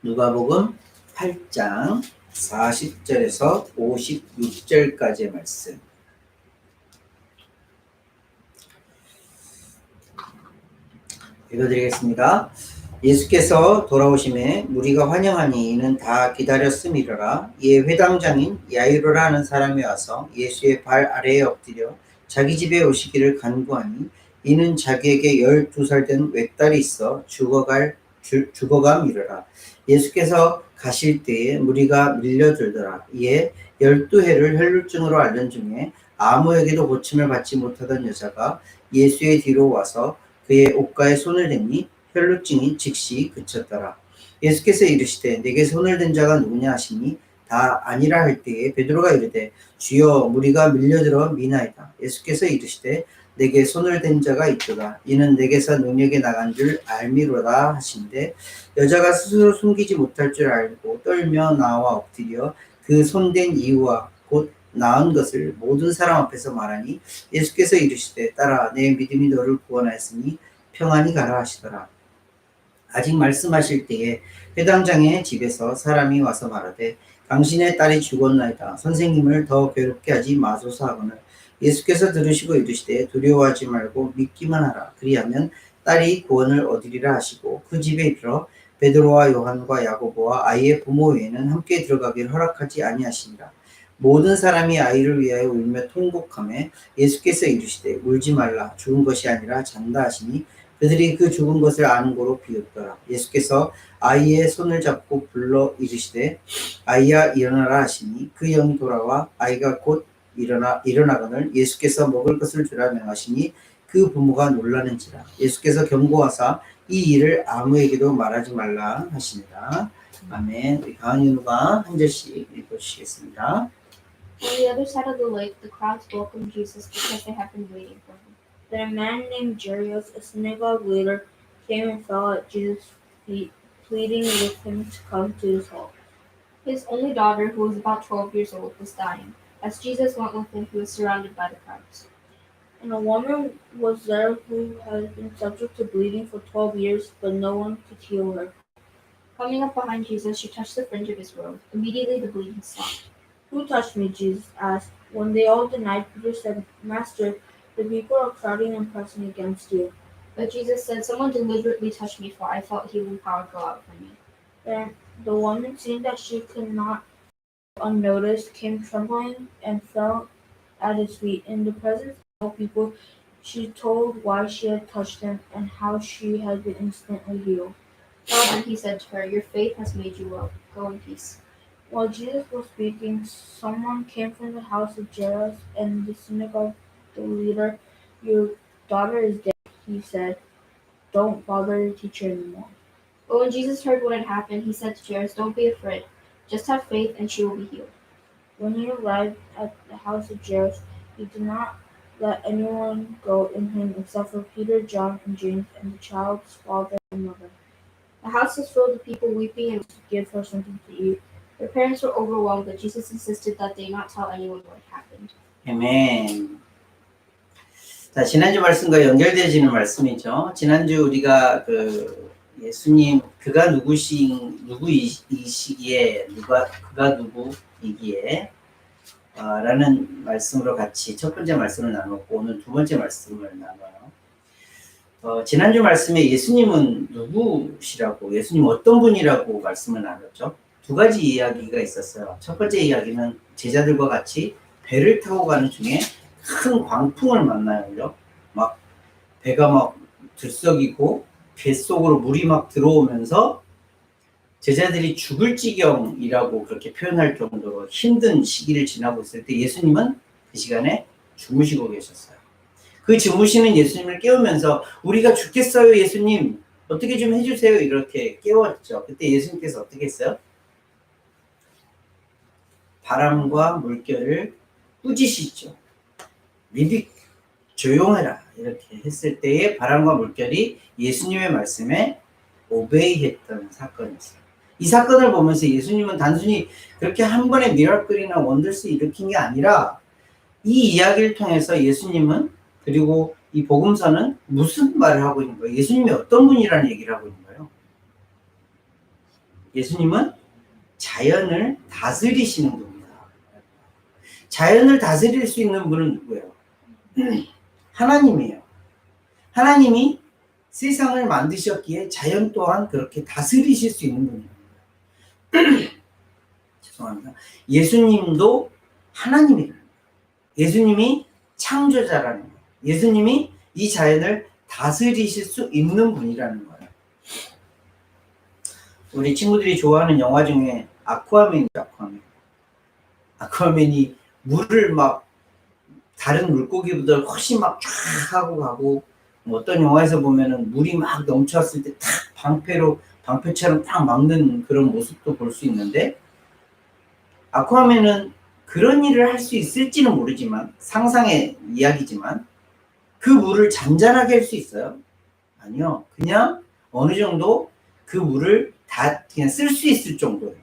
누가복음 8장 40절에서 56절까지의 말씀. 읽어드리겠습니다. 예수께서 돌아오심에 무리가 환영하니 이는 다 기다렸음이로라. 이에 회당장인 야이로라 하는 사람이 와서 예수의 발 아래에 엎드려 자기 집에 오시기를 간구하니 이는 자기에게 12살 된 외딸이 있어 죽어감이로라. 예수께서 가실 때에 무리가 밀려들더라. 이에 12해를 혈루증으로 앓는 중에 아무에게도 고침을 받지 못하던 여자가 예수의 뒤로 와서 그의 옷가에 손을 댔니 혈루증이 즉시 그쳤더라. 예수께서 이르시되 내게 손을 댄 자가 누구냐 하시니 다 아니라 할 때에 베드로가 이르되 주여 무리가 밀려들어 미나이다. 예수께서 이르시되 내게 손을 댄 자가 있도다. 이는 내게서 능력이 나간 줄 알미로다 하신데 여자가 스스로 숨기지 못할 줄 알고 떨며 나와 엎드려 그 손댄 이유와 곧 나은 것을 모든 사람 앞에서 말하니 예수께서 이르시되 딸아 내 믿음이 너를 구원하였으니 평안히 가라 하시더라. 아직 말씀하실 때에 회당장의 집에서 사람이 와서 말하되 당신의 딸이 죽었나이다. 선생님을 더 괴롭게 하지 마소서 하거늘 예수께서 들으시고 이르시되 두려워하지 말고 믿기만 하라. 그리하면 딸이 구원을 얻으리라 하시고 그 집에 이르러 베드로와 요한과 야고보와 아이의 부모 외에는 함께 들어가기를 허락하지 아니하시니라. 모든 사람이 아이를 위하여 울며 통곡하며 예수께서 이르시되 울지 말라. 죽은 것이 아니라 잔다 하시니 그들이 그 죽은 것을 아는 고로 비웃더라. 예수께서 아이의 손을 잡고 불러 이르시되 아이야 일어나라 하시니 그 영이 돌아와 아이가 곧 일어나거늘 예수께서 먹을 것을 주라 명하시니 그 부모가 놀라는지라. 예수께서 경고하사 이 일을 아무에게도 말하지 말라 하시니라. 아멘. 우리 강은유가 한 절씩 읽어주시겠습니다. On the other side of the lake, the crowds welcomed Jesus because they had been waiting for him. Then a man named Jairus, a synagogue leader, came and fell at Jesus' feet, pleading with him to come to his home. His only daughter, who was about 12 years old, was dying. As Jesus went with him, he was surrounded by the crowds. And a woman was there who had been subject to bleeding for 12 years, but no one could heal her. Coming up behind Jesus, she touched the fringe of his robe. Immediately the bleeding stopped. Who touched me? Jesus asked. When they all denied, Peter said, Master, the people are crowding and pressing against you. But Jesus said, someone deliberately touched me, for I felt healing power go out from me. Then the woman, seeing that she could not go unnoticed, came trembling and fell at his feet. In the presence of all people, she told why she had touched him and how she had been instantly healed. Father, he said to her, your faith has made you well. Go in peace. While Jesus was speaking, someone came from the house of Jairus and the synagogue leader. Your daughter is dead, he said. Don't bother the teacher anymore. But when Jesus heard what had happened, he said to Jairus, don't be afraid. Just have faith and she will be healed. When he arrived at the house of Jairus, he did not let anyone go in him except for Peter, John, and James, and the child's father and mother. The house was filled with people weeping and to give her something to eat. Their parents were overwhelmed, but Jesus insisted that they not tell anyone what had happened. 아멘. 자, 지난주 말씀과 연결되어지는 말씀이죠. 지난주 우리가 예수님 그가 누구이시기에 그가 누구이기에 라는 말씀으로 같이 첫 번째 말씀을 나눴고 오늘 두 번째 말씀을 나눠요. 지난주 말씀에 예수님은 누구시라고, 예수님 어떤 분이라고 말씀을 나눴죠? 두 가지 이야기가 있었어요. 첫 번째 이야기는 제자들과 같이 배를 타고 가는 중에 큰 광풍을 만나요. 막 배가 막 들썩이고 뱃속으로 물이 막 들어오면서 제자들이 죽을 지경이라고 그렇게 표현할 정도로 힘든 시기를 지나고 있을 때 예수님은 그 시간에 주무시고 계셨어요. 그 주무시는 예수님을 깨우면서 우리가 죽겠어요 예수님 어떻게 좀 해주세요 이렇게 깨웠죠. 그때 예수님께서 어떻게 했어요? 바람과 물결을 꾸짖으시죠. 미리 조용해라 이렇게 했을 때에 바람과 물결이 예수님의 말씀에 오베이했던 사건이었어요. 이 사건을 보면서 예수님은 단순히 그렇게 한 번의 미라클이나 원더스 일으킨 게 아니라 이 이야기를 통해서 예수님은 그리고 이 복음서는 무슨 말을 하고 있는 거예요? 예수님이 어떤 분이라는 얘기를 하고 있는 거예요? 예수님은 자연을 다스리시는 분입니다. 자연을 다스릴 수 있는 분은 누구예요? 하나님이에요. 하나님이 세상을 만드셨기에 자연 또한 그렇게 다스리실 수 있는 분입니다. 죄송합니다. 예수님도 하나님이에요. 예수님이 창조자라는 거예요. 예수님이 이 자연을 다스리실 수 있는 분이라는 거예요. 우리 친구들이 좋아하는 영화 중에 아쿠아맨이죠. 아쿠아맨이 물을 막 다른 물고기보다 훨씬 막 쫙 하고 가고, 뭐 어떤 영화에서 보면은 물이 막 넘쳐왔을 때 탁 방패처럼 딱 막는 그런 모습도 볼 수 있는데, 아쿠아맨은 그런 일을 할 수 있을지는 모르지만, 상상의 이야기지만 그 물을 잔잔하게 할 수 있어요? 아니요. 그냥 어느 정도 그 물을 다 그냥 쓸 수 있을 정도예요.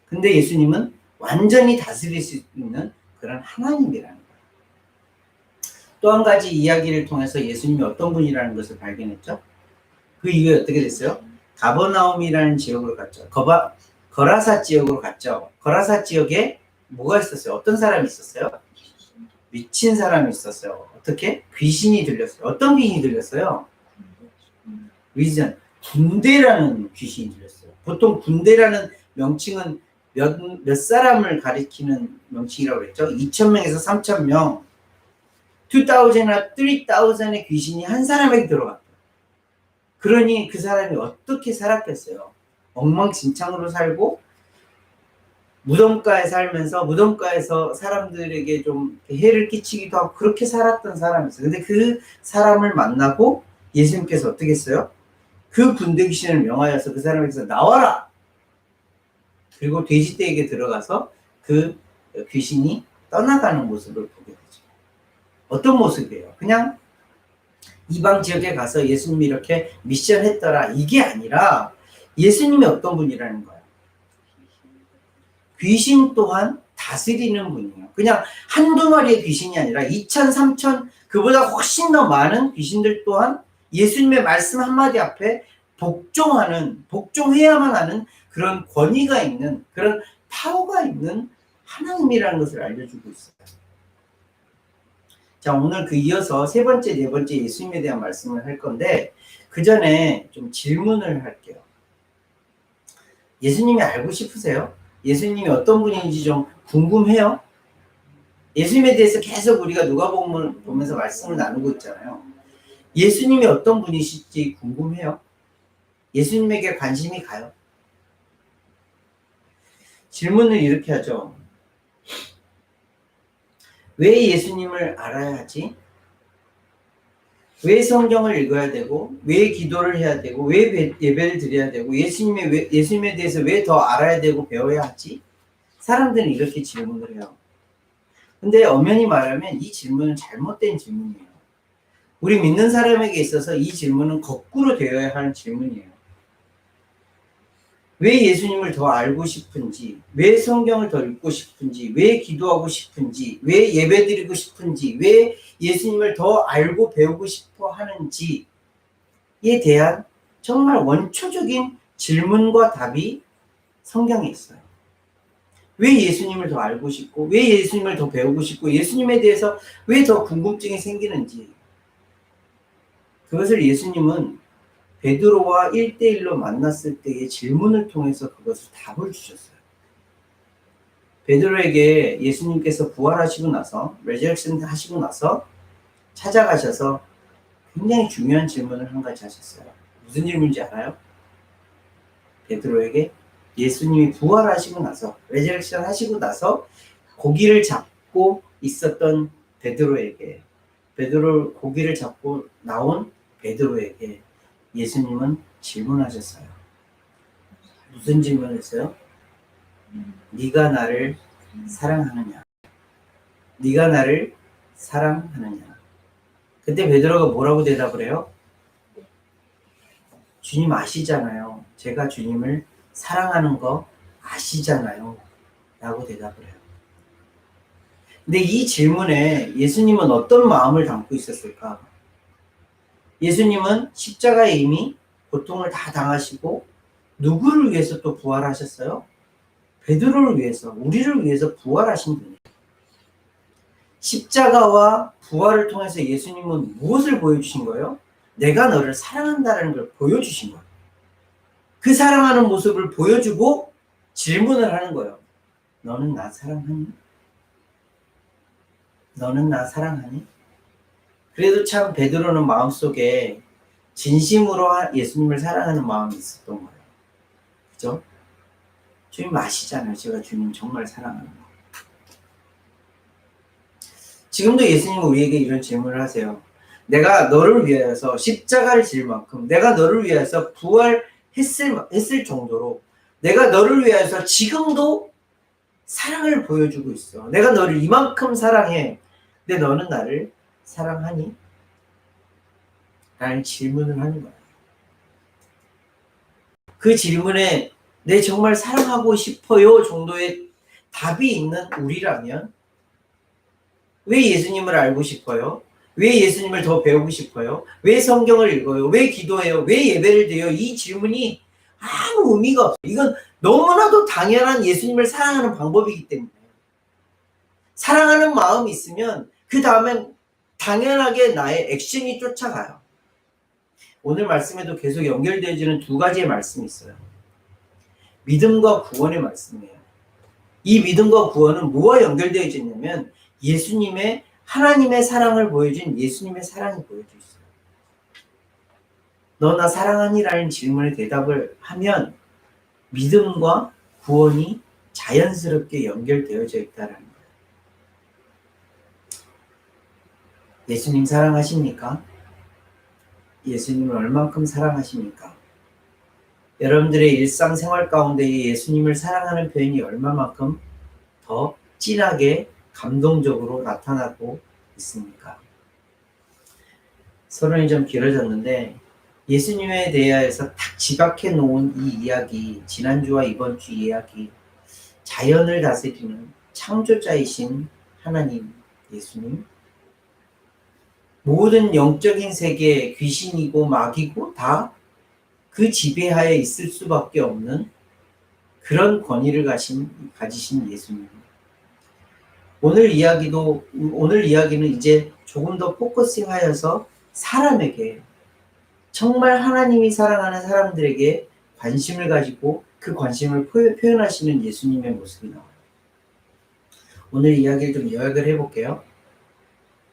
근데 예수님은 완전히 다스릴 수 있는 그런 하나님이라는 거예요. 또 한 가지 이야기를 통해서 예수님이 어떤 분이라는 것을 발견했죠. 그 이후에 어떻게 됐어요? 가버나움이라는 지역으로 갔죠. 거라사 지역으로 갔죠. 거라사 지역에 뭐가 있었어요? 어떤 사람이 있었어요? 미친 사람이 있었어요. 어떻게? 귀신이 들렸어요. 어떤 귀신이 들렸어요? 위전, 군대라는 귀신이 들렸어요. 보통 군대라는 명칭은 몇 사람을 가리키는 명칭이라고 그랬죠? 2,000명에서 3,000명, 2,000이나 3,000의 귀신이 한 사람에게 들어갔다. 그러니 그 사람이 어떻게 살았겠어요? 엉망진창으로 살고 무덤가에 살면서 무덤가에서 사람들에게 좀 해를 끼치기도 하고 그렇게 살았던 사람이었어요. 근데 그 사람을 만나고 예수님께서 어떻게 했어요? 그 군대 귀신을 명하여서 그 사람에게서 나와라! 그리고 돼지떼에게 들어가서 그 귀신이 떠나가는 모습을 보게 되죠. 어떤 모습이에요? 그냥 이방 지역에 가서 예수님이 이렇게 미션 했더라, 이게 아니라 예수님이 어떤 분이라는 거예요. 귀신 또한 다스리는 분이에요. 그냥 한두 마리의 귀신이 아니라 2,000, 3,000, 그보다 훨씬 더 많은 귀신들 또한 예수님의 말씀 한마디 앞에 복종해야만 하는 그런 권위가 있는, 그런 파워가 있는 하나님이라는 것을 알려주고 있어요. 자, 오늘 그 이어서 세 번째, 네 번째 예수님에 대한 말씀을 할 건데, 그 전에 좀 질문을 할게요. 예수님이 알고 싶으세요? 예수님이 어떤 분인지 좀 궁금해요? 예수님에 대해서 계속 우리가 누가복음을 보면서 말씀을 나누고 있잖아요. 예수님이 어떤 분이실지 궁금해요? 예수님에게 관심이 가요? 질문을 이렇게 하죠. 왜 예수님을 알아야 하지? 왜 성경을 읽어야 되고, 왜 기도를 해야 되고, 왜 예배를 드려야 되고, 예수님에 대해서 왜 더 알아야 되고 배워야 하지? 사람들은 이렇게 질문을 해요. 근데 엄연히 말하면 이 질문은 잘못된 질문이에요. 우리 믿는 사람에게 있어서 이 질문은 거꾸로 되어야 하는 질문이에요. 왜 예수님을 더 알고 싶은지, 왜 성경을 더 읽고 싶은지, 왜 기도하고 싶은지, 왜 예배드리고 싶은지, 왜 예수님을 더 알고 배우고 싶어 하는지에 대한 정말 원초적인 질문과 답이 성경에 있어요. 왜 예수님을 더 알고 싶고, 왜 예수님을 더 배우고 싶고, 예수님에 대해서 왜 더 궁금증이 생기는지, 그것을 예수님은 베드로와 1대1로 만났을 때의 질문을 통해서 그것을 답을 주셨어요. 베드로에게 예수님께서 부활하시고 나서, 레저렉션 하시고 나서 찾아가셔서 굉장히 중요한 질문을 한 가지 하셨어요. 무슨 질문인지 알아요? 베드로에게 예수님이 부활하시고 나서, 레저렉션 하시고 나서 고기를 잡고 있었던 고기를 잡고 나온 베드로에게 예수님은 질문하셨어요. 무슨 질문을 했어요? 네가 나를 사랑하느냐? 네가 나를 사랑하느냐? 그때 베드로가 뭐라고 대답을 해요? 주님 아시잖아요. 제가 주님을 사랑하는 거 아시잖아요. 라고 대답을 해요. 근데 이 질문에 예수님은 어떤 마음을 담고 있었을까? 예수님은 십자가에 이미 고통을 다 당하시고 누구를 위해서 또 부활하셨어요? 베드로를 위해서, 우리를 위해서 부활하신 분이에요. 십자가와 부활을 통해서 예수님은 무엇을 보여주신 거예요? 내가 너를 사랑한다는 걸 보여주신 거예요. 그 사랑하는 모습을 보여주고 질문을 하는 거예요. 너는 나 사랑하니? 너는 나 사랑하니? 그래도 참 베드로는 마음속에 진심으로 예수님을 사랑하는 마음이 있었던 거예요. 그죠? 주님 아시잖아요. 제가 주님 정말 사랑하는 거. 지금도 예수님은 우리에게 이런 질문을 하세요. 내가 너를 위하여서 십자가를 질 만큼, 내가 너를 위하여서 부활했을 정도로, 내가 너를 위하여서 지금도 사랑을 보여주고 있어. 내가 너를 이만큼 사랑해. 근데 너는 나를 사랑하니? 라는 질문을 하는 거야. 그 질문에 내 정말 사랑하고 싶어요 정도의 답이 있는 우리라면 왜 예수님을 알고 싶어요? 왜 예수님을 더 배우고 싶어요? 왜 성경을 읽어요? 왜 기도해요? 왜 예배를 드려요? 이 질문이 아무 의미가 없어요. 이건 너무나도 당연한 예수님을 사랑하는 방법이기 때문에. 사랑하는 마음이 있으면 그 다음엔 당연하게 나의 액션이 쫓아가요. 오늘 말씀에도 계속 연결되어지는 두 가지의 말씀이 있어요. 믿음과 구원의 말씀이에요. 이 믿음과 구원은 뭐와 연결되어져 있냐면 예수님의 하나님의 사랑을 보여준 예수님의 사랑이 보여져 있어요. 너 나 사랑하니라는 질문에 대답을 하면 믿음과 구원이 자연스럽게 연결되어져 있다는 거예요. 예수님 사랑하십니까? 예수님을 얼만큼 사랑하십니까? 여러분들의 일상생활 가운데 예수님을 사랑하는 표현이 얼마만큼 더 진하게 감동적으로 나타나고 있습니까? 서론이 좀 길어졌는데 예수님에 대해서 딱 지각해 놓은 이 이야기, 지난주와 이번 주 이야기, 자연을 다스리는 창조자이신 하나님 예수님, 모든 영적인 세계 귀신이고 마귀고 다 그 지배하에 있을 수밖에 없는 그런 권위를 가지신 예수님. 오늘 이야기는 이제 조금 더 포커싱하여서 사람에게 정말 하나님이 사랑하는 사람들에게 관심을 가지고 그 관심을 표현하시는 예수님의 모습이 나와요. 오늘 이야기를 좀 요약을 해볼게요.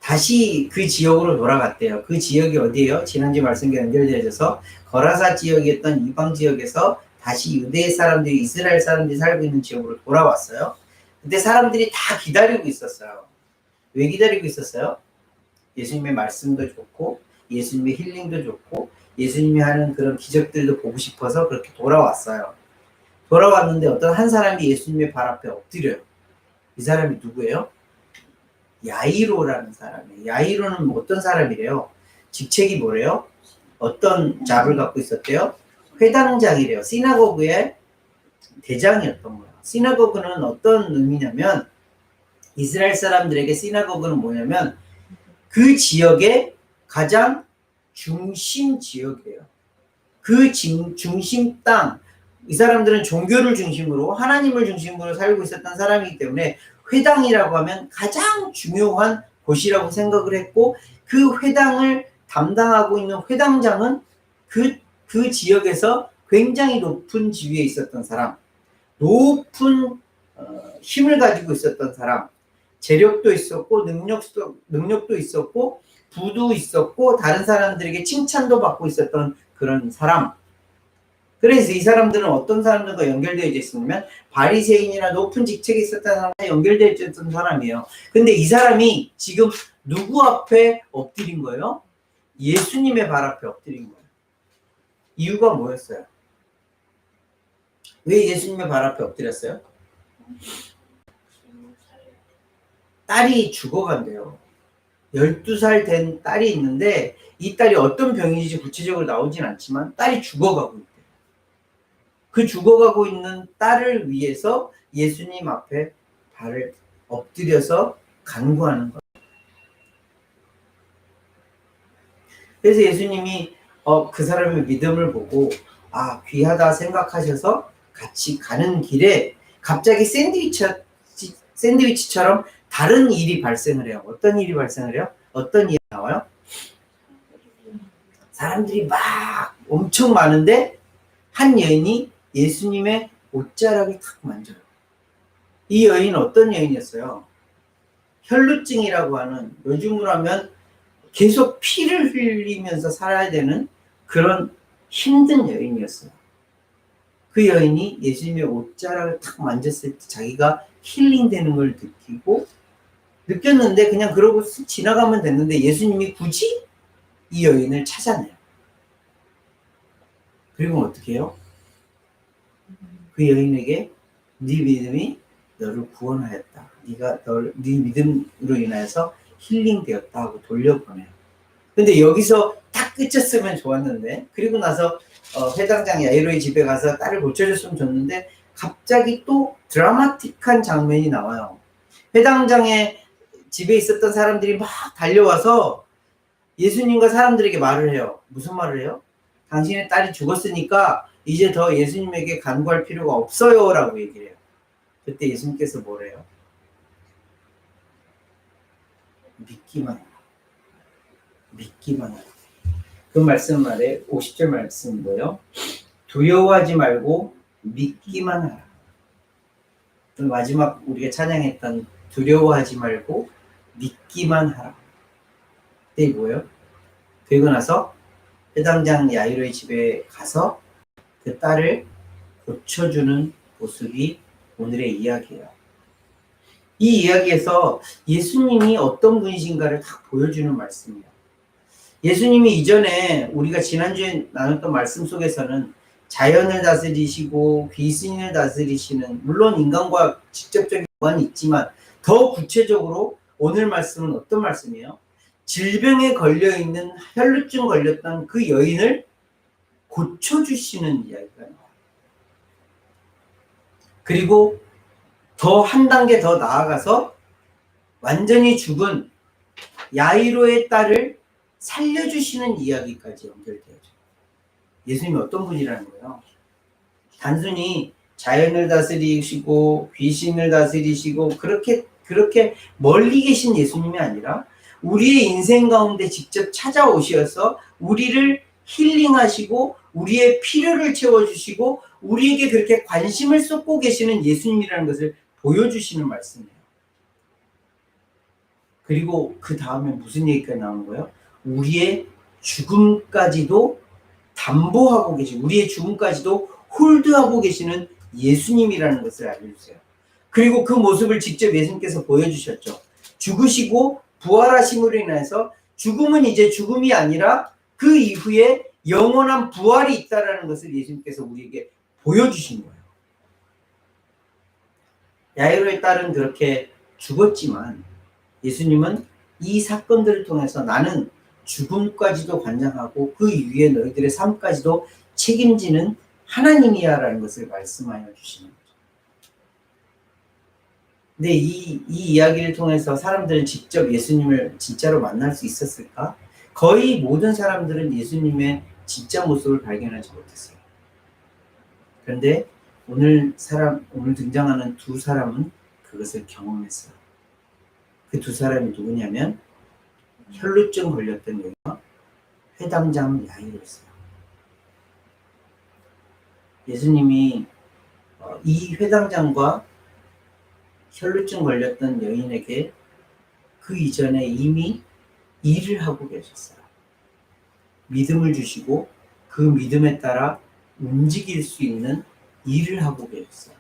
다시 그 지역으로 돌아갔대요. 그 지역이 어디예요? 지난주 말씀과 연결되어져서 거라사 지역이었던 이방 지역에서 다시 유대 사람들이 이스라엘 사람들이 살고 있는 지역으로 돌아왔어요. 근데 사람들이 다 기다리고 있었어요. 왜 기다리고 있었어요? 예수님의 말씀도 좋고 예수님의 힐링도 좋고 예수님이 하는 그런 기적들도 보고 싶어서 그렇게 돌아왔어요. 돌아왔는데 어떤 한 사람이 예수님의 발 앞에 엎드려요. 이 사람이 누구예요? 야이로라는 사람이에요. 야이로는 어떤 사람이래요? 직책이 뭐래요? 어떤 잡을 갖고 있었대요? 회당장이래요. 시나고그의 대장이었던 거예요. 시나고그는 어떤 의미냐면 이스라엘 사람들에게 시나고그는 뭐냐면 그 지역의 가장 중심 지역이에요. 그 중심 땅, 이 사람들은 종교를 중심으로 하나님을 중심으로 살고 있었던 사람이기 때문에 회당이라고 하면 가장 중요한 곳이라고 생각을 했고 그 회당을 담당하고 있는 회당장은 그 지역에서 굉장히 높은 지위에 있었던 사람, 높은 힘을 가지고 있었던 사람, 재력도 있었고 능력도 있었고 부도 있었고 다른 사람들에게 칭찬도 받고 있었던 그런 사람. 그래서 이 사람들은 어떤 사람들과 연결되어 있었냐면 바리새인이나 높은 직책에 있었던 사람과 연결되어 있었던 사람이에요. 근데 이 사람이 지금 누구 앞에 엎드린 거예요? 예수님의 발 앞에 엎드린 거예요. 이유가 뭐였어요? 왜 예수님의 발 앞에 엎드렸어요? 딸이 죽어간대요. 12살 된 딸이 있는데 이 딸이 어떤 병인지 구체적으로 나오진 않지만 딸이 죽어가고 있대요. 그 죽어가고 있는 딸을 위해서 예수님 앞에 발을 엎드려서 간구하는 거예요. 그래서 예수님이 그 사람의 믿음을 보고 귀하다 생각하셔서 같이 가는 길에 갑자기 샌드위치처럼 다른 일이 발생을 해요. 어떤 일이 발생을 해요? 어떤 일이 나와요? 사람들이 막 엄청 많은데 한 여인이 예수님의 옷자락을 탁 만져요. 이 여인은 어떤 여인이었어요? 혈루증이라고 하는, 요즘으로 하면 계속 피를 흘리면서 살아야 되는 그런 힘든 여인이었어요. 그 여인이 예수님의 옷자락을 탁 만졌을 때 자기가 힐링되는 걸 느꼈는데 그냥 그러고 쓱 지나가면 됐는데 예수님이 굳이 이 여인을 찾아내요. 그리고 어떻게 해요? 그 여인에게 네 믿음이 너를 구원하였다. 네 믿음으로 인하여서 힐링되었다 하고 돌려보내요. 근데 여기서 딱 끝쳤으면 좋았는데, 그리고 나서 회당장 야이로의 집에 가서 딸을 고쳐줬으면 좋는데 갑자기 또 드라마틱한 장면이 나와요. 회당장의 집에 있었던 사람들이 막 달려와서 예수님과 사람들에게 말을 해요. 무슨 말을 해요? 당신의 딸이 죽었으니까 이제 더 예수님에게 간구할 필요가 없어요 라고 얘기를 해요. 그때 예수님께서 뭐래요? 믿기만 해라. 믿기만 해라. 그 말씀 말에 50절 말씀 뭐예요? 두려워하지 말고 믿기만 하라. 마지막 우리가 찬양했던 두려워하지 말고 믿기만 하라. 그때 뭐예요? 그리고 나서 회당장 야이로의 집에 가서 그 딸을 고쳐주는 모습이 오늘의 이야기예요. 이 이야기에서 예수님이 어떤 분이신가를 딱 보여주는 말씀이에요. 예수님이 이전에 우리가 지난주에 나눴던 말씀 속에서는 자연을 다스리시고 귀신을 다스리시는, 물론 인간과 직접적인 관이 있지만 더 구체적으로 오늘 말씀은 어떤 말씀이에요? 질병에 걸려있는, 혈루증 걸렸던 그 여인을 고쳐주시는 이야기가 나와요. 그리고 더 한 단계 더 나아가서 완전히 죽은 야이로의 딸을 살려주시는 이야기까지 연결되어져. 예수님이 어떤 분이라는 거예요? 단순히 자연을 다스리시고 귀신을 다스리시고 그렇게 멀리 계신 예수님이 아니라 우리의 인생 가운데 직접 찾아오셔서 우리를 힐링하시고 우리의 필요를 채워주시고 우리에게 그렇게 관심을 쏟고 계시는 예수님이라는 것을 보여주시는 말씀이에요. 그리고 그 다음에 무슨 얘기가 나오는 거예요? 우리의 죽음까지도 담보하고 계신, 우리의 죽음까지도 홀드하고 계시는 예수님이라는 것을 알려주세요. 그리고 그 모습을 직접 예수님께서 보여주셨죠. 죽으시고 부활하심으로 인해서 죽음은 이제 죽음이 아니라 그 이후에 영원한 부활이 있다는 것을 예수님께서 우리에게 보여주신 거예요. 야이로의 딸은 그렇게 죽었지만 예수님은 이 사건들을 통해서 나는 죽음까지도 관장하고 그 이후에 너희들의 삶까지도 책임지는 하나님이야 라는 것을 말씀하여 주시는 거죠. 근데 이 이야기를 통해서 사람들은 직접 예수님을 진짜로 만날 수 있었을까? 거의 모든 사람들은 예수님의 진짜 모습을 발견하지 못했어요. 그런데 오늘 등장하는 두 사람은 그것을 경험했어요. 그 두 사람이 누구냐면 혈루증 걸렸던 여인과 회당장 야이로였어요. 예수님이 이 회당장과 혈루증 걸렸던 여인에게 그 이전에 이미 일을 하고 계셨어요. 믿음을 주시고 그 믿음에 따라 움직일 수 있는 일을 하고 계셨어요.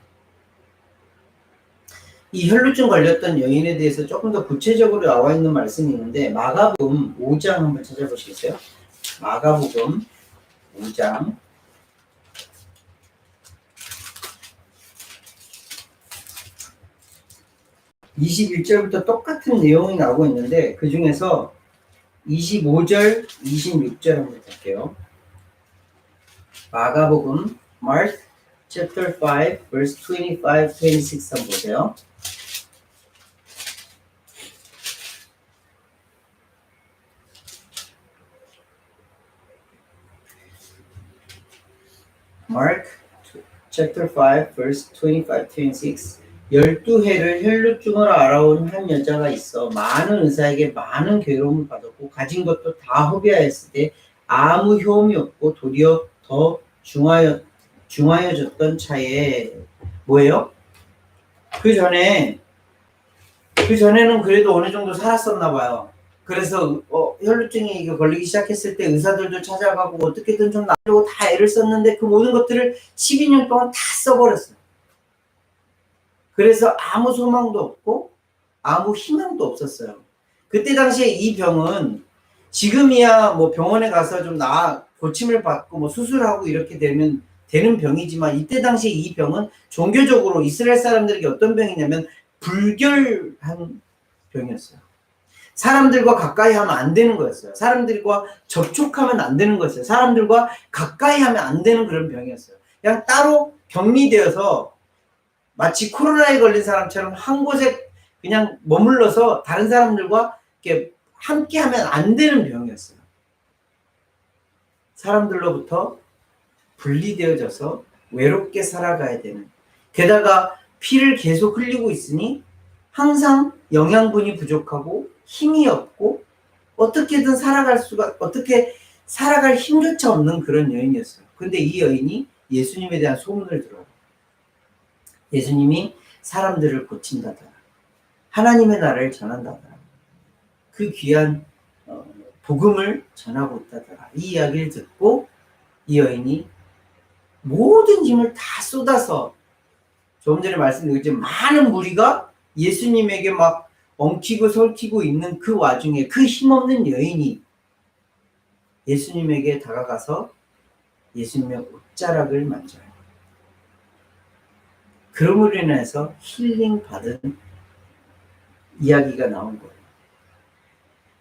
이 혈루증 걸렸던 여인에 대해서 조금 더 구체적으로 나와 있는 말씀이 있는데 마가복음 5장 한번 찾아보시겠어요? 마가복음 5장 21절부터 똑같은 내용이 나오고 있는데 그 중에서 25절, 26절 한번 볼게요. 마가복음 Mark chapter 5 verse 25, 26 한번 보세요. Mark chapter 5 verse 25-26 12해를 혈루증으로 알아온 한 여자가 있어 많은 의사에게 많은 괴로움을 받았고 가진 것도 다 허비하였을 때 아무 효험이 없고 도리어 더 중하여졌던 차에 뭐예요? 그 전에는 그래도 어느 정도 살았었나 봐요. 그래서 혈루증이 이게 걸리기 시작했을 때 의사들도 찾아가고 어떻게든 좀 나으려고 다 애를 썼는데 그 모든 것들을 12년 동안 다 써버렸어요. 그래서 아무 소망도 없고 아무 희망도 없었어요. 그때 당시에 이 병은 지금이야 뭐 병원에 가서 좀 고침을 받고 뭐 수술하고 이렇게 되면 되는 병이지만 이때 당시에 이 병은 종교적으로 이스라엘 사람들에게 어떤 병이냐면 불결한 병이었어요. 사람들과 가까이 하면 안 되는 거였어요. 사람들과 접촉하면 안 되는 거였어요. 사람들과 가까이 하면 안 되는 그런 병이었어요. 그냥 따로 격리되어서 마치 코로나에 걸린 사람처럼 한 곳에 그냥 머물러서 다른 사람들과 이렇게 함께 하면 안 되는 병이었어요. 사람들로부터 분리되어져서 외롭게 살아가야 되는. 게다가 피를 계속 흘리고 있으니 항상 영양분이 부족하고 힘이 없고 어떻게 살아갈 힘조차 없는 그런 여인이었어요. 근데 이 여인이 예수님에 대한 소문을 들어요. 예수님이 사람들을 고친다더라. 하나님의 나라를 전한다더라. 그 귀한 복음을 전하고 있다더라. 이 이야기를 듣고 이 여인이 모든 힘을 다 쏟아서 조금 전에 말씀드렸지만 많은 무리가 예수님에게 막 엉키고 설키고 있는 그 와중에 그 힘없는 여인이 예수님에게 다가가서 예수님의 옷자락을 만져요. 그럼으로 인해서 힐링 받은 이야기가 나온 거예요.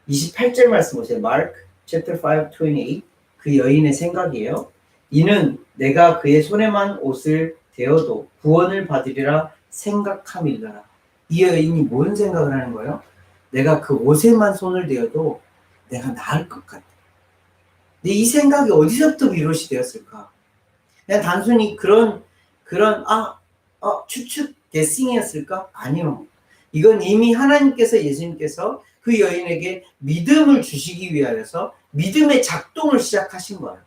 28절 말씀 보세요. Mark chapter 5:28 그 여인의 생각이에요. 이는 내가 그의 손에만 옷을 대어도 구원을 받으리라 생각함이더라. 이 여인이 뭔 생각을 하는 거예요? 내가 그 옷에만 손을 대어도 내가 나을 것 같아. 근데 이 생각이 어디서부터 비롯이 되었을까? 그냥 단순히 그런 추측 게싱이었을까? 아니요. 이건 이미 하나님께서 예수님께서 그 여인에게 믿음을 주시기 위하여서 믿음의 작동을 시작하신 거예요.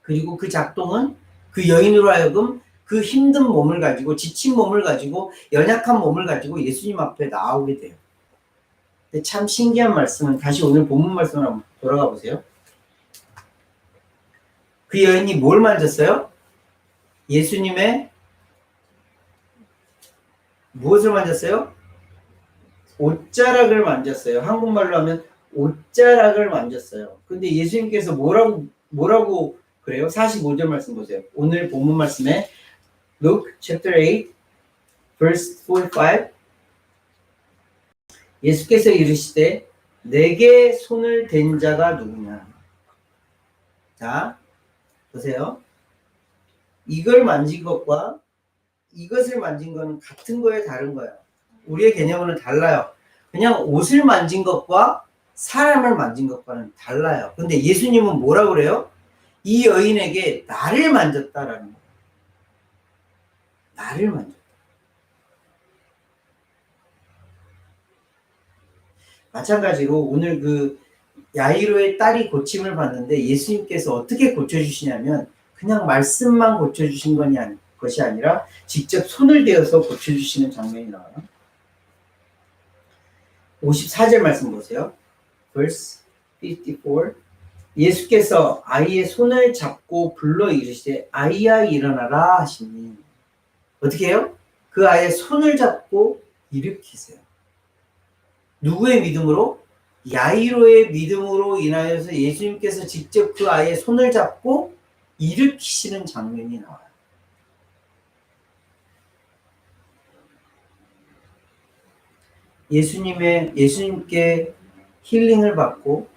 그리고 그 작동은 그 여인으로 하여금 그 힘든 몸을 가지고 지친 몸을 가지고 연약한 몸을 가지고 예수님 앞에 나오게 돼요. 근데 참 신기한 말씀은 다시 오늘 본문 말씀을 한번 돌아가 보세요. 그 여인이 뭘 만졌어요? 예수님의 무엇을 만졌어요? 옷자락을 만졌어요. 한국말로 하면 옷자락을 만졌어요. 근데 예수님께서 뭐라고 그래요? 45절 말씀 보세요. 오늘 본문 말씀에 Luke chapter 8 verse 45 예수께서 이르시되 내게 손을 댄 자가 누구냐? 자, 보세요. 이걸 만진 것과 이것을 만진 거는 같은 거예요, 다른 거예요? 우리의 개념으로는 달라요. 그냥 옷을 만진 것과 사람을 만진 것과는 달라요. 근데 예수님은 뭐라고 그래요? 이 여인에게 나를 만졌다라는 거예요. 나를 만졌다. 마찬가지로 오늘 그 야이로의 딸이 고침을 받는데 예수님께서 어떻게 고쳐주시냐면 그냥 말씀만 고쳐주신 것이 아니라 직접 손을 대어서 고쳐주시는 장면이 나와요. 54절 말씀 보세요. verse 54 예수께서 아이의 손을 잡고 불러 이르시되 아이야 일어나라 하시니 어떻게 해요? 그 아이의 손을 잡고 일으키세요. 누구의 믿음으로? 야이로의 믿음으로 인하여서 예수님께서 직접 그 아이의 손을 잡고 일으키시는 장면이 나와요. 예수님께 힐링을 받고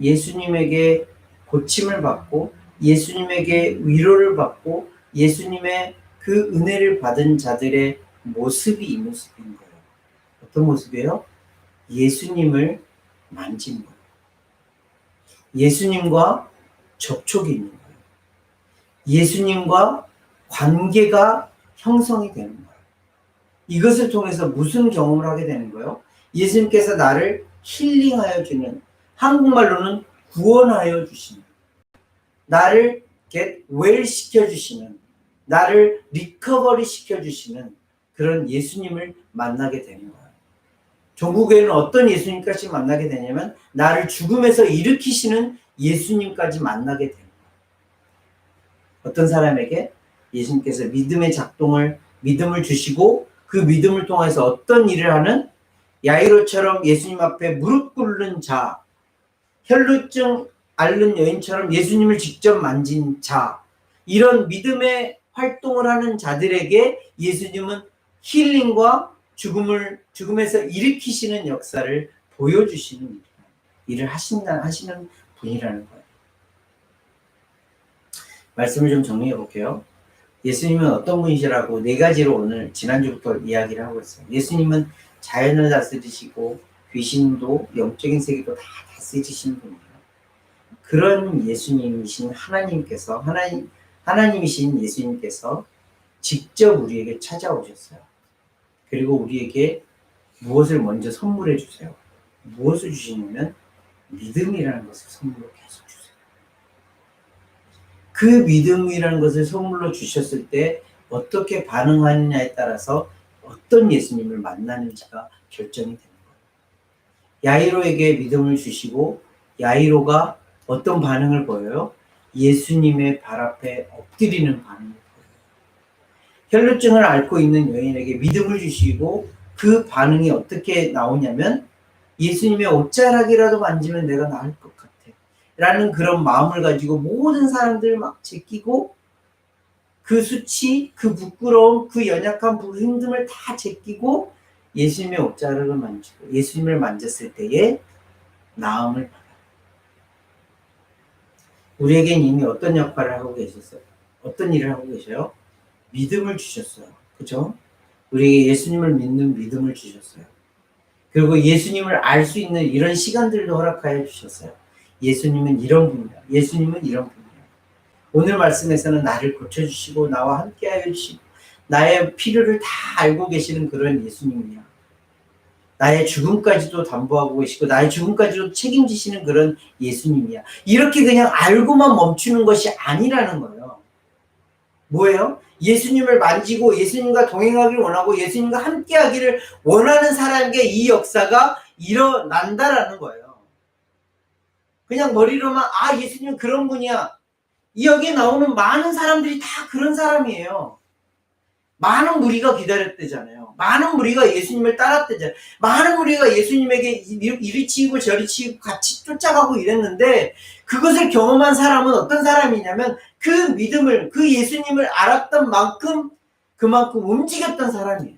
예수님에게 고침을 받고 예수님에게 위로를 받고 예수님의 그 은혜를 받은 자들의 모습이 이 모습인 거예요. 어떤 모습이에요? 예수님을 만진 거예요. 예수님과 접촉이 있는 거예요. 예수님과 관계가 형성이 되는 거예요. 이것을 통해서 무슨 경험을 하게 되는 거예요? 예수님께서 나를 힐링하여 주는, 한국말로는 구원하여 주시는, 나를 get well 시켜주시는, 나를 리커버리 시켜주시는 그런 예수님을 만나게 되는 거예요. 종국에는 어떤 예수님까지 만나게 되냐면 나를 죽음에서 일으키시는 예수님까지 만나게 됩니다. 어떤 사람에게 예수님께서 믿음을 주시고 그 믿음을 통해서 어떤 일을 하는, 야이로처럼 예수님 앞에 무릎 꿇는 자, 혈루증 앓는 여인처럼 예수님을 직접 만진 자, 이런 믿음의 활동을 하는 자들에게 예수님은 힐링과 죽음에서 일으키시는 역사를 보여주시는 일을 하시는 분이라는 거예요. 말씀을 좀 정리해 볼게요. 예수님은 어떤 분이시라고 네 가지로 오늘 지난주부터 이야기를 하고 있어요. 예수님은 자연을 다스리시고 귀신도 영적인 세계도 다 다스리시는 분이에요. 그런 예수님이신 하나님이신 예수님께서 직접 우리에게 찾아오셨어요. 그리고 우리에게 무엇을 먼저 선물해 주세요. 무엇을 주시냐면 믿음이라는 것을 선물로 계속 주세요. 그 믿음이라는 것을 선물로 주셨을 때 어떻게 반응하느냐에 따라서 어떤 예수님을 만나는지가 결정이 되는 거예요. 야이로에게 믿음을 주시고 야이로가 어떤 반응을 보여요? 예수님의 발 앞에 엎드리는 반응을 보여요. 혈루증을 앓고 있는 여인에게 믿음을 주시고 그 반응이 어떻게 나오냐면 예수님의 옷자락이라도 만지면 내가 나을 것 같아 라는 그런 마음을 가지고 모든 사람들 막 제끼고 그 수치, 그 부끄러움, 그 연약한 힘듦을 다 제끼고 예수님의 옷자락을 만지고 예수님을 만졌을 때에 나음을 받아요. 우리에겐 이미 어떤 역할을 하고 계셨어요? 어떤 일을 하고 계셔요? 믿음을 주셨어요. 그죠? 우리에게 예수님을 믿는 믿음을 주셨어요. 그리고 예수님을 알 수 있는 이런 시간들도 허락하여 주셨어요. 예수님은 이런 분이야. 예수님은 이런 분이야. 오늘 말씀에서는 나를 고쳐주시고 나와 함께하여 주시고 나의 필요를 다 알고 계시는 그런 예수님이야. 나의 죽음까지도 담보하고 계시고 나의 죽음까지도 책임지시는 그런 예수님이야. 이렇게 그냥 알고만 멈추는 것이 아니라는 거예요. 뭐예요? 예수님을 만지고 예수님과 동행하기를 원하고 예수님과 함께하기를 원하는 사람에게 이 역사가 일어난다라는 거예요. 그냥 머리로만 예수님은 그런 분이야. 여기에 나오는 많은 사람들이 다 그런 사람이에요. 많은 무리가 기다렸대잖아요. 많은 무리가 예수님을 따랐대잖아요. 많은 무리가 예수님에게 이리 치이고 저리 치이고 같이 쫓아가고 이랬는데 그것을 경험한 사람은 어떤 사람이냐면 그 믿음을, 그 예수님을 알았던 만큼 그만큼 움직였던 사람이에요.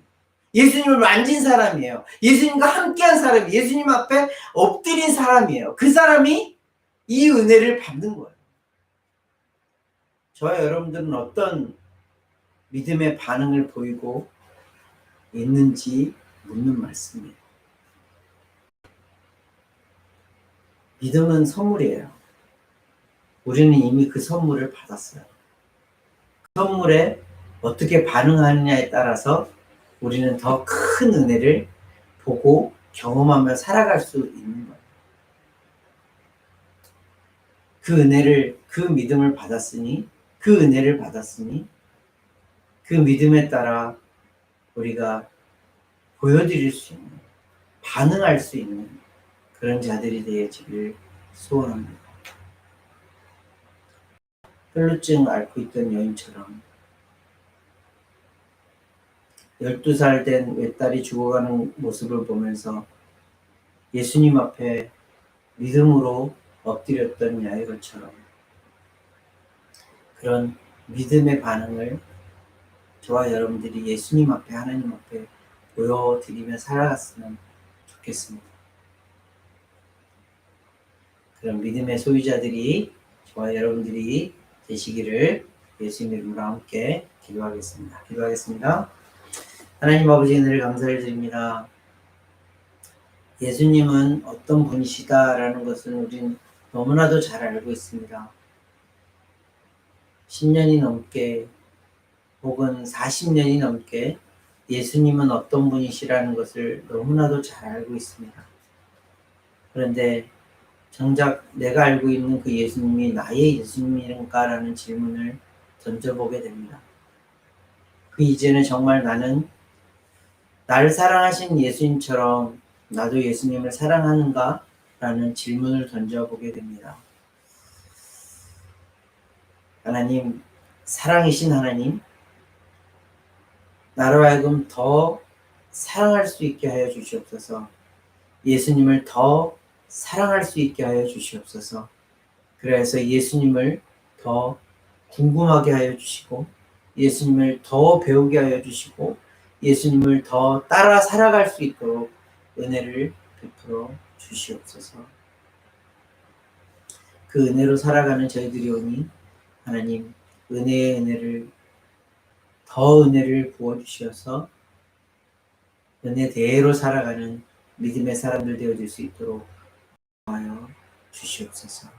예수님을 만진 사람이에요. 예수님과 함께한 사람이에요. 예수님 앞에 엎드린 사람이에요. 그 사람이 이 은혜를 받는 거예요. 저와 여러분들은 어떤 믿음의 반응을 보이고 있는지 묻는 말씀이에요. 믿음은 선물이에요. 우리는 이미 그 선물을 받았어요. 그 선물에 어떻게 반응하느냐에 따라서 우리는 더 큰 은혜를 보고 경험하며 살아갈 수 있는 거예요. 그 믿음을 받았으니, 그 은혜를 받았으니, 그 믿음에 따라 우리가 보여드릴 수 있는, 반응할 수 있는 그런 자들이 되어지기를 소원합니다. 혈루증 앓고 있던 여인처럼 12살 된 외딸이 죽어가는 모습을 보면서 예수님 앞에 믿음으로 엎드렸던 야이로처럼 그런 믿음의 반응을 저와 여러분들이 예수님 앞에, 하나님 앞에 보여드리며 살아갔으면 좋겠습니다. 그런 믿음의 소유자들이 저와 여러분들이 되시기를 예수님 이름으로 함께 기도하겠습니다. 하나님 아버지 은혜를 감사를 드립니다. 예수님은 어떤 분이시다라는 것은 우린 너무나도 잘 알고 있습니다. 10년이 넘게 혹은 40년이 넘게 예수님은 어떤 분이시라는 것을 너무나도 잘 알고 있습니다. 그런데 정작 내가 알고 있는 그 예수님이 나의 예수님인가라는 질문을 던져보게 됩니다. 그 이전에 정말 나는 나를 사랑하신 예수님처럼 나도 예수님을 사랑하는가? 라는 질문을 던져보게 됩니다. 하나님, 사랑이신 하나님, 나로 하여금 더 사랑할 수 있게 하여 주시옵소서. 예수님을 더 사랑할 수 있게 하여 주시옵소서. 그래서 예수님을 더 궁금하게 하여 주시고, 예수님을 더 배우게 하여 주시고, 예수님을 더 따라 살아갈 수 있도록 은혜를 베풀어 주시옵소서. 그 은혜로 살아가는 저희들이 오니 하나님 은혜의 은혜를 더 은혜를 부어주셔서 은혜대로 살아가는 믿음의 사람들 되어줄 수 있도록 하여 주시옵소서.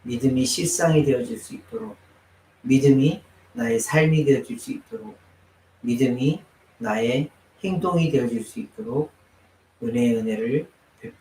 믿음이 실상이 되어질 수 있도록, 믿음이 나의 삶이 되어질 수 있도록, 믿음이 나의 행동이 되어질 수 있도록 은혜의 은혜를 베풀어